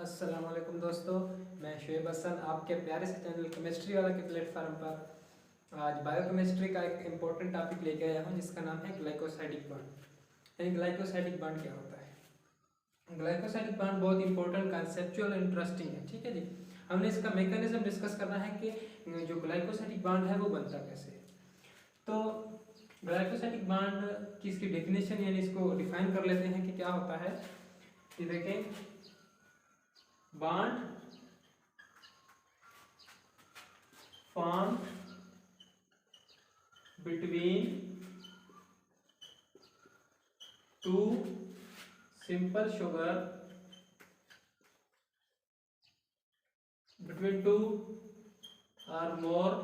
अस्सलाम वालेकुम दोस्तों, मैं शुएब हसन आपके प्यारे से चैनल केमिस्ट्री वाला के प्लेटफार्म पर आज बायोकेमिस्ट्री का एक इम्पोर्टेंट टॉपिक लेके आया हूँ जिसका नाम है ग्लाइकोसाइडिक बॉन्ड। यानी ग्लाइकोसाइडिक बॉन्ड क्या होता है। ग्लाइकोसाइडिक बॉन्ड बहुत इंपॉर्टेंट कंसेप्चुअल इंटरेस्टिंग है। ठीक है जी, हमने इसका मैकेनिज्म डिस्कस करना है कि जो ग्लाइकोसाइडिक बॉन्ड है वो बनता कैसे है। तो ग्लाइकोसाइडिक बॉन्ड की इसकी डेफिनेशन यानी इसको डिफाइन कर लेते हैं कि क्या होता है। कि देखें, bond formed between two simple sugar between two or more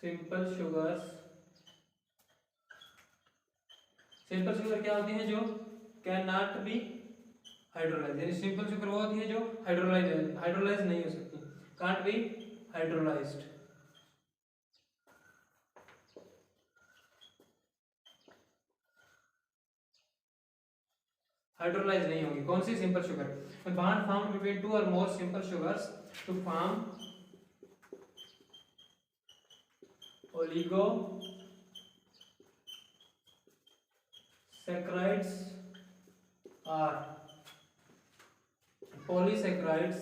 simple sugars। Simple sugar क्या होती है? जो कैन नॉट बी हाइड्रोलाइज, यानी सिंपल शुगर वो होती है जो हाइड्रोलाइज नहीं हो सकती, कांट बी हाइड्रोलाइज्ड। हाइड्रोलाइज नहीं होगी कौन सी? Simple sugar. Bond form between two और more simple sugars to form oligosaccharides और polysaccharides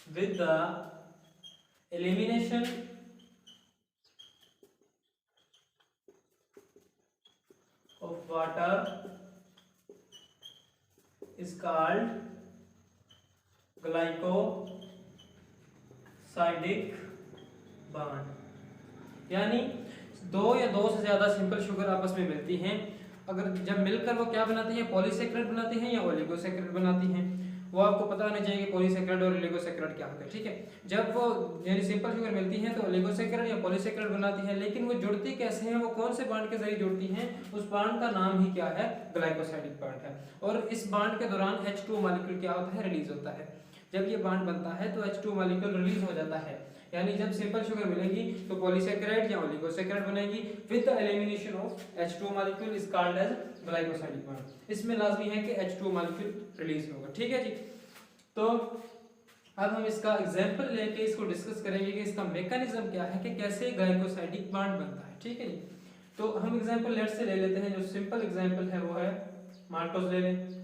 with the elimination of water is called glycosidic bond। यानी दो या दो से ज्यादा सिंपल शुगर आपस में मिलती हैं, अगर जब मिलकर वो क्या बनाती हैं? पॉलीसैकराइड बनाती हैं या ओलिगोसैकराइड बनाती हैं। वो आपको पता होना चाहिए कि पॉलीसैकराइड और ओलिगोसैकराइड क्या होता है। ठीक है, जब वो यानी सिंपल शुगर मिलती हैं तो ओलिगोसैकराइड या पॉलीसैकराइड बनाती हैं, लेकिन वो जुड़ती कैसे हैं? वो कौन से बॉन्ड के जरिए जुड़ती हैं? उस बॉन्ड का नाम ही क्या है? ग्लाइकोसाइडिक बॉन्ड है। और इस बॉन्ड के दौरान H2 मॉलिक्यूल क्या होता है? रिलीज होता है। जब ये बॉन्ड बनता है तो H2 मॉलिक्यूल रिलीज हो जाता है, यानी जब सिंपल शुगर मिलेगी तो पॉलीसैकराइड या ओलिगोसैकराइड बनेगी with the elimination of H2 molecule is called as glycosidic bond. इसमें लाजमी है कि H2 मॉलिक्यूल रिलीज होगा। ठीक है जी, तो अब हम इसका एग्जांपल लेके इसको डिस्कस करेंगे कि इसका मैकेनिज्म क्या है कि कैसे ग्लाइकोसाइडिक बॉन्ड बनता है। ठीक है जी, तो हम एग्जांपल लेट से ले लेते हैं। जो सिंपल एग्जांपल है वो है माल्टोज ले लें।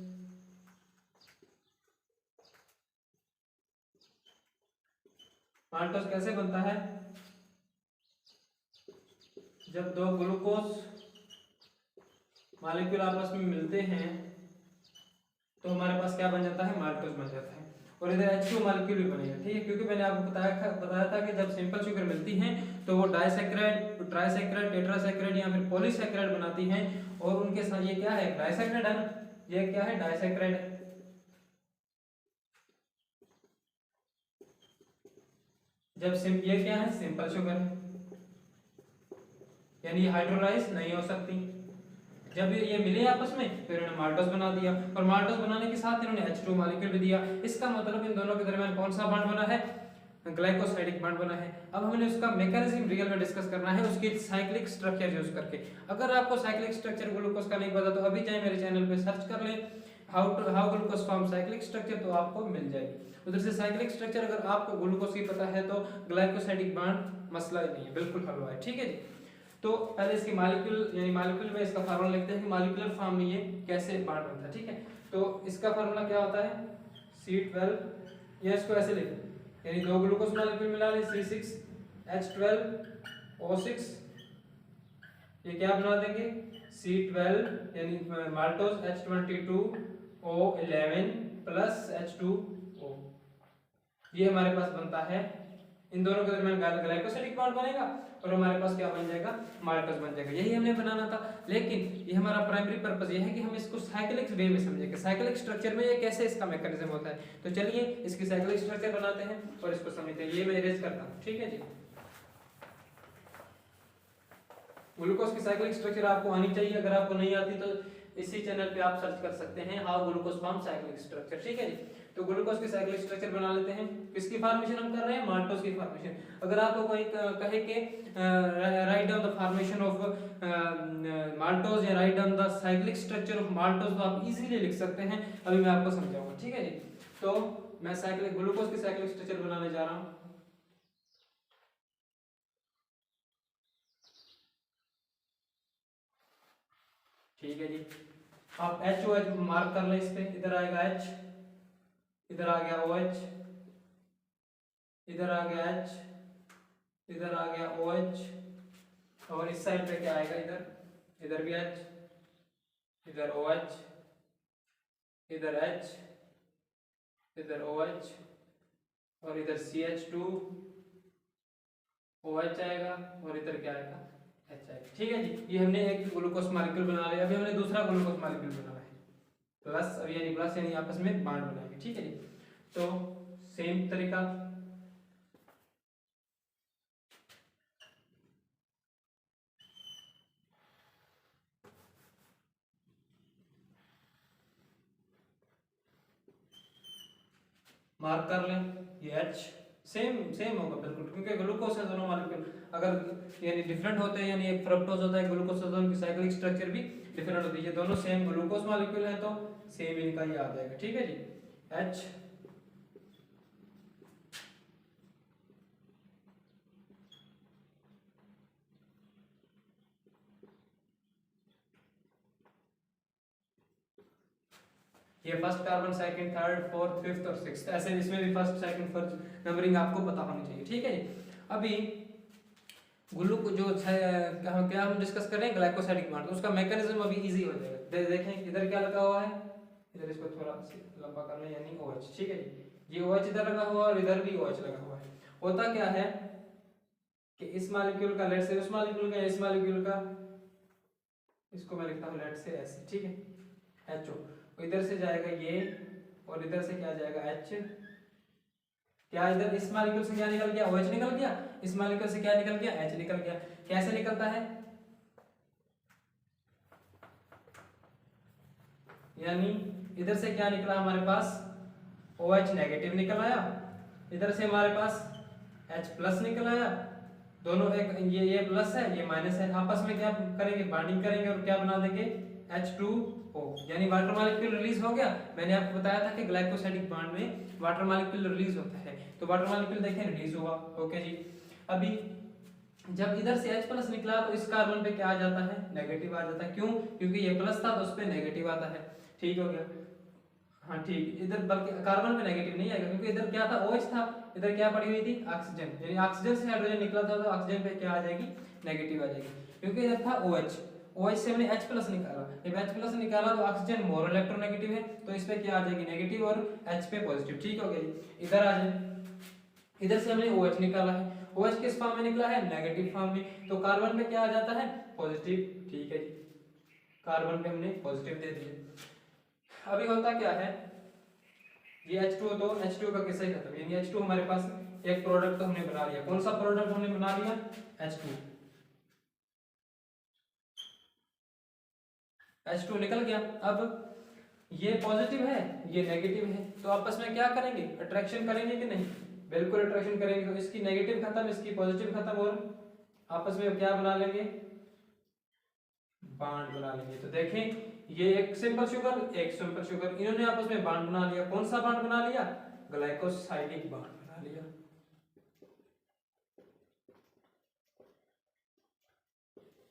माल्टोज कैसे बनता है? जब दो ग्लूकोज मॉलिक्यूल आपस में मिलते हैं तो हमारे पास क्या बन जाता है? माल्टोज बन जाता है। और इधर H2 मॉलिक्यूल भी बनेगा। ठीक है, क्योंकि मैंने आपको बताया था कि जब सिंपल शुगर मिलती हैं तो वो डाइसैकराइड, ट्राइसैकराइड, टेट्रासैकराइड या फिर पॉलीसैकराइड बनाती हैं। और उनके साथ ये क्या है? डाइसैकराइड है ना, ये क्या है? डाइसैकराइड। जब ये क्या है? सिंपल शुगर है, यानी हाइड्रोलाइज नहीं हो सकती। जब ये मिले आपस में तो इन्होंने माल्टोज बना दिया, और माल्टोज बनाने के साथ इन्होंने H2 मॉलिक्यूल भी दिया। इसका मतलब इन दोनों के दरमियान कौन सा बॉन्ड बना है? ग्लाइकोसाइडिक बॉन्ड बना है। अब हमने उसका मैकेनिज्म रियल में डिस्कस करना है, उसकी साइक्लिक स्ट्रक्चर यूज करके। अगर आपको साइक्लिक स्ट्रक्चर ग्लूकोज का नहीं पता तो अभी जाए मेरे चैनल पे सर्च कर लें how glucose form cyclic structure, तो आपको मिल जाएगी। उधर से साइक्लिक स्ट्रक्चर अगर आपको ग्लूकोज की पता है तो ग्लाइकोसाइडिक बॉन्ड मसला ही नहीं है, बिल्कुल हल हुआ है। ठीक है जी, तो पहले इसकी मॉलिक्यूल यानी मॉलिक्यूल में इसका फार्मूला लिखते हैं कि मॉलिक्यूलर फॉर्म में ये कैसे बॉन्ड बनता है। ठीक है, तो इसका फार्मूला क्या होता है? C12, ये इसको ऐसे लिखें, यानी दो ग्लूकोज मॉलिक्यूल मिला ले C6H12O6, ये क्या बना देंगे? C12 यानी माल्टोज H22O11 प्लस H2O, ये हमारे पास बनता है। इन दोनों के दरमियान ग्लाइकोसाइडिक बॉन्ड बनेगा और हमारे पास क्या बन जाएगा? माल्टोज बन जाएगा। यही हमने बनाना था, लेकिन ये हमारा प्राइमरी पर्पस ये है कि हम इसको साइक्लिक वे में समझेंगे, साइक्लिक स्ट्रक्चर में ये कैसे इसका मैकेनिज्म होता है। तो चलिए इसकी साइक्लिक स्ट्रक्चर बनाते हैं और इसको समझते हैं। ये मैं इरेज करता हूँ। ठीक है जी, ग्लूकोज की साइक्लिक स्ट्रक्चर आपको आनी चाहिए, अगर आपको नहीं आती तो इसी चैनल पे आप सर्च कर सकते हैं how glucose form cyclic structure. ठीक है जी, तो ग्लूकोज के साइक्लिक स्ट्रक्चर बना लेते हैं। किसकी फॉर्मेशन हम कर रहे हैं? माल्टोज की फॉर्मेशन। अगर आपको कोई कहे कि write down the formation of maltose या write down the cyclic structure of maltose, तो आप इजीली लिख सकते हैं। अभी मैं आपको समझाऊंगा, ठीक है जी। तो मैं साइक्लिक ग्लूकोज की साइक्लिक स्ट्रक्चर बनाने जा रहा हूं। ठीक है जी, आप HOH मार्क कर लें इस पे। इधर आएगा H, इधर आ गया OH, इधर आ गया H, इधर आ गया OH, और इस साइड पे क्या आएगा? इधर भी H, इधर OH, इधर H, इधर OH, और इधर CH2 OH आएगा, और इधर क्या आएगा? H आएगा। ठीक है जी, ये हमने एक ग्लूकोज मॉलिक्यूल बना लिया। अभी हमने दूसरा ग्लूकोज मॉलिक्यूल बनाना है, प्लस अब यानी प्लस यानी आपस में बॉन्ड बनाएंगे। ठीक है जी, तो सेम तरीका मार्क कर लें। ये H सेम होगा बिल्कुल, क्योंकि ग्लूकोज है दोनों मॉलिक्यूल। अगर यानी डिफरेंट होते हैं, यानी एक फ्रक्टोज होता है ग्लूकोज, तो उनकी साइक्लिक स्ट्रक्चर भी डिफरेंट होती है। ये दोनों सेम ग्लूकोज मॉलिक्यूल है, तो सेम इनका ये आ जाएगा। ठीक है जी, H ये first carbon, second, third, fourth, fifth और सिक्स्थ, ऐसे इसमें भी फर्स्ट सेकंड फर्स्ट नंबरिंग आपको पता होनी चाहिए। ठीक है जी, अभी ग्लूको जो क्या हम डिस्कस कर रहे हैं, ग्लाइकोसाइडिक बॉन्ड, तो उसका मैकेनिज्म अभी इजी हो जाएगा। देखें इधर क्या लगा हुआ है, इधर इसको थोड़ा लंबा करना, यानी OH। ठीक है जी, ये OH इधर लगा हुआ है और इधर भी OH लगा हुआ है। होता क्या है कि इस मॉलिक्यूल का लेट से उस मॉलिक्यूल का, इस मॉलिक्यूल का, इसको मैं लिखता हूं लेट से ऐसे। ठीक है, HO, इधर से जाएगा ये, और इधर से क्या जाएगा H। क्या इधर इस मॉलिक्यूल से क्या निकल गया? OH निकल गया। इस मॉलिक्यूल से क्या निकल गया? H निकल गया। कैसे निकलता है? यानी इधर से क्या निकला हमारे पास? OH नेगेटिव निकल आया, इधर से हमारे पास H प्लस निकल आया। दोनों एक ये प्लस है, ये माइनस है, आपस में क्या करेंगे? बॉन्डिंग करेंगे और क्या बना देंगे? H2O, यानी वाटर मॉलिक्यूल रिलीज हो गया। मैंने आपको बताया था कि ग्लाइकोसाइडिक बॉन्ड में वाटर मॉलिक्यूल रिलीज होता है, तो वाटर मॉलिक्यूल देखें रिलीज हुआ। ओके जी, अभी जब इधर से H प्लस निकला तो इस कार्बन पे क्या आ जाता है? नेगेटिव आ जाता है। क्यों? क्योंकि ये प्लस था तो उस पे नेगेटिव आता है। ठीक हो गया? हाँ ठीक, इधर बल्कि कार्बन पे नेगेटिव नहीं आएगा, क्योंकि इधर क्या था? OH था, इधर क्या पड़ी हुई थी? ऑक्सीजन, यानी ऑक्सीजन से हाइड्रोजन निकला था तो ऑक्सीजन पे क्या आ जाएगी? नेगेटिव आ जाएगी, क्योंकि इधर था OH से हमने H प्लस निकाला। जब H प्लस निकाला तो ऑक्सीजन मोर इलेक्ट्रोनेगेटिव है, तो इस पे क्या आ जाएगी? नेगेटिव, और H पे पॉजिटिव। ठीक हो गया जी, इधर आ जाए। इधर से हमने OH निकाला है, OH किस फॉर्म में निकला है? नेगेटिव फॉर्म में, तो कार्बन पे क्या आ जाता है? पॉजिटिव। ठीक है जी, कार्बन पे हमने पॉजिटिव दे दिया। अभी होता क्या है, ये H2O, तो H2O का किस्सा ही खत्म, यानी H2 हमारे पास एक प्रोडक्ट तो हमने बना लिया। कौन सा प्रोडक्ट हमने बना लिया? H2 निकल गया। अब ये पॉजिटिव है, ये नेगेटिव है, तो आपस में क्या करेंगे? अट्रैक्शन करेंगे कि नहीं? बिल्कुल अट्रैक्शन करेंगे। तो इसकी नेगेटिव खत्म, इसकी पॉजिटिव खत्म, और आपस में क्या बना लेंगे? बॉन्ड बना लेंगे। तो देखें, ये एक सिंपल शुगर, एक सिंपल शुगर, इन्होंने आपस में बॉन्ड बना लिया। कौन सा बॉन्ड बना लिया? ग्लाइकोसाइडिक बॉन्ड बना लिया।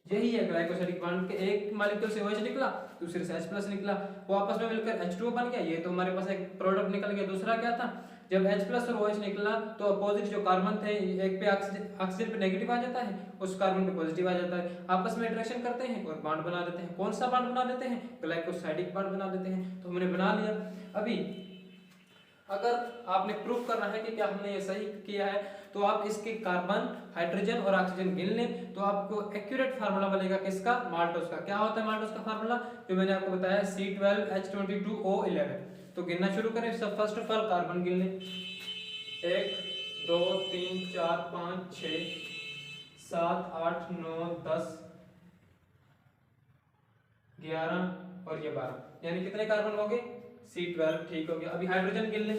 यही है ग्लाइकोसाइडिक बॉन्ड के, एक मॉलिक्यूल से OH निकला, दूसरे से H प्लस निकला, वो आपस में मिलकर H2O बन गया। ये तो हमारे पास एक प्रोडक्ट निकल गया। दूसरा क्या था? जब H प्लस और OH निकला तो अपोजिट जो कार्बन थे, एक पे ऑक्सीजन पे नेगेटिव आ जाता है, उस कार्बन पे पॉजिटिव आ जाता है, आपस में अट्रैक्शन करते हैं और बॉन्ड बना देते हैं। कौन सा बॉन्ड बना देते हैं? ग्लाइकोसाइडिक बॉन्ड बना देते हैं। तो हमने बना लिया। अभी अगर आपने प्रूव करना है कि क्या हमने ये सही किया है, तो आप इसके कार्बन, हाइड्रोजन और ऑक्सीजन गिन लें, तो आपको एक्यूरेट फार्मूला बनेगा किसका? माल्टोज का। क्या होता है माल्टोज का फार्मूला? जो मैंने आपको बताया, C12H22O11। तो गिनना शुरू करें। सब फर्स्ट ऑफ ऑल कार्बन गिन लें, 1 2 3 4 5 6 7 8 9 10 11 और ये 12, यानी कितने कार्बन हो गए? C12 ठीक हो गया। अभी हाइड्रोजन गिन ले,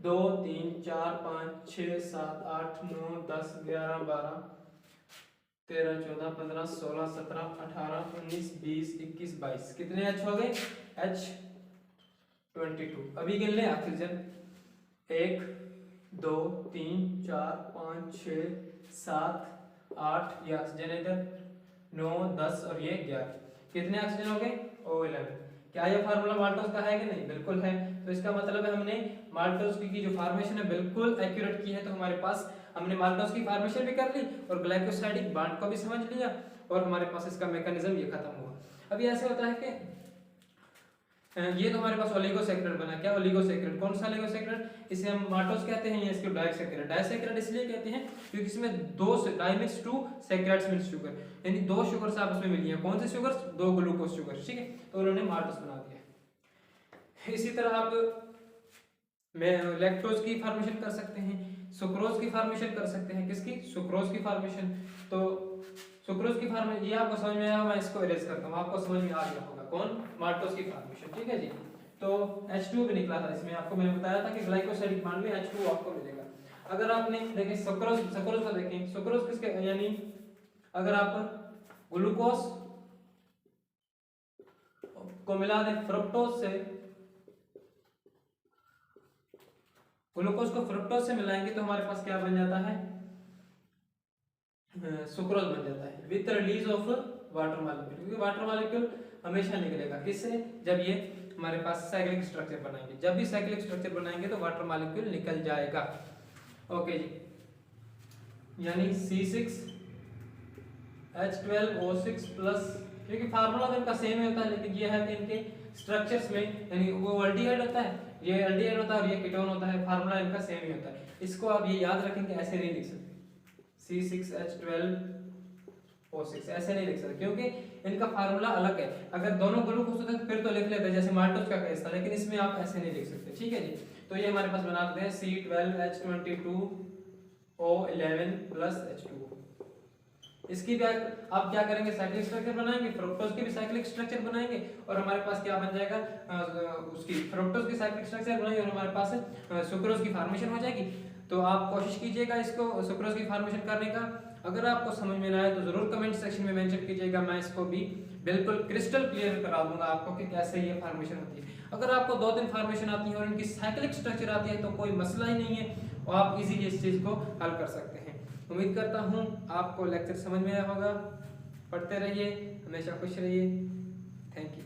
2 3 4 5 6 7 8 9 10 11 12 13 14 15 16 17 18 19 20 21 22 कितने H हो गए? H22। अभी गिन ले ऑक्सीजन, 1 2 3 4 5 6 7 8, ये ऑक्सीजन इधर 9 10 और ये 11, कितने ऑक्सीजन हो गए? O11। क्या ये फार्मूला माल्टोस का है कि नहीं? बिल्कुल है। तो इसका मतलब है हमने माल्टोस की जो फॉर्मेशन है बिल्कुल एक्यूरेट की है। तो हमारे पास हमने माल्टोस की फॉर्मेशन भी कर ली और ग्लाइकोसाइडिक बॉन्ड को भी समझ लिया और हमारे पास इसका मैकेनिज्म ये खत्म हुआ। अभी ऐसे होता है कि ये तो हमारे पास ओलिगोसैकेराइड बना। क्या ओलिगोसैकेराइड? कौन सा ओलिगोसैकेराइड? इसे हम माल्टोस कहते हैं या इसको डाइसैकेराइड। डाइसैकेराइड इसलिए कहते हैं क्योंकि इसमें दो di means two, saccharides means sugar, यानी दो शुगर्स आपस में मिली हैं। कौन से शुगर्स? दो ग्लूकोज शुगर, ठीक है। तो उन्होंने माल्टोस बना दिया। इसी तरह आप लैक्टोज की फॉर्मेशन कर सकते हैं, सुक्रोज की फॉर्मेशन कर सकते हैं। किसकी? सुक्रोज की फॉर्मेशन। तो सुक्रोज की फॉर्मेशन ये आपको समझ में आया, मैं इसको इरेज करता हूं, आपको समझ में आ गया होगा। कौन? माल्टोस की फॉर्मेशन, ठीक है जी। तो H2 भी निकला था इसमें, आपको मैंने बताया था कि ग्लाइकोसाइडिक बॉन्ड में H2 आपको मिलेगा। अगर आपने देखें सुक्रोज को देखें, सुक्रोज किसके, यानी अगर आप ग्लूकोज को मिला दें फ्रुक्टोज से, ग्लूकोज को फ्रुक्टोज से मिलाएंगे तो हमारे पास क्या बन जाता है? सुक्रोज बन जाता है with release of water molecule, क्योंकि वाटर मॉलिक्यूल हमेशा निकलेगा। किससे? जब ये हमारे पास साइक्लिक स्ट्रक्चर बनाएंगे, जब भी साइक्लिक स्ट्रक्चर बनाएंगे तो वाटर मॉलिक्यूल निकल जाएगा। ओके जी, यानी C6H12O6 प्लस, क्योंकि फार्मूला तो इनका सेम ही होता है, लेकिन ये है कि इनके स्ट्रक्चर्स में, यानी वो एल्डिहाइड होता है, ये एल्डिहाइड होता है और ये कीटोन होता है, फार्मूला इनका सेम ही होता है। इसको आप ये याद रखेंगे, ऐसे नहीं लिख सकते C6H12O6, ऐसे नहीं लिख सकते क्योंकि इनका फार्मूला अलग है। अगर दोनों ग्लूकोज होते तो फिर तो लिख लेते जैसे माल्टोस का केस था, लेकिन इसमें आप ऐसे नहीं लिख सकते, ठीक है जी। तो ये हमारे पास बना देते हैं C12H22O11 प्लस H2O। इसकी भी आप क्या करेंगे? साइक्लिक स्ट्रक्चर बनाएंगे, फ्रुक्टोज की भी साइक्लिक स्ट्रक्चर बनाएंगे और हमारे पास क्या बन जाएगा? उसकी फ्रुक्टोज की साइक्लिक स्ट्रक्चर बनाएंगे और हमारे पास सुक्रोज की फॉर्मेशन हो जाएगी। तो आप कोशिश कीजिएगा इसको सुक्रोज की फॉर्मेशन करने का। अगर आपको समझ में ना आए तो जरूर कमेंट सेक्शन में मेंशन कीजिएगा, मैं इसको भी बिल्कुल क्रिस्टल क्लियर करा दूंगा आपको कि कैसे ये फॉर्मेशन होती है। अगर आपको 2-3 फॉर्मेशन आती है और इनकी साइक्लिक स्ट्रक्चर आती है तो कोई मसला ही नहीं है और आप इजीली इस चीज को हल कर सकते हैं। उम्मीद करता हूँ आपको लेक्चर समझ में आया होगा। पढ़ते रहिए, हमेशा खुश रहिए। Thank you.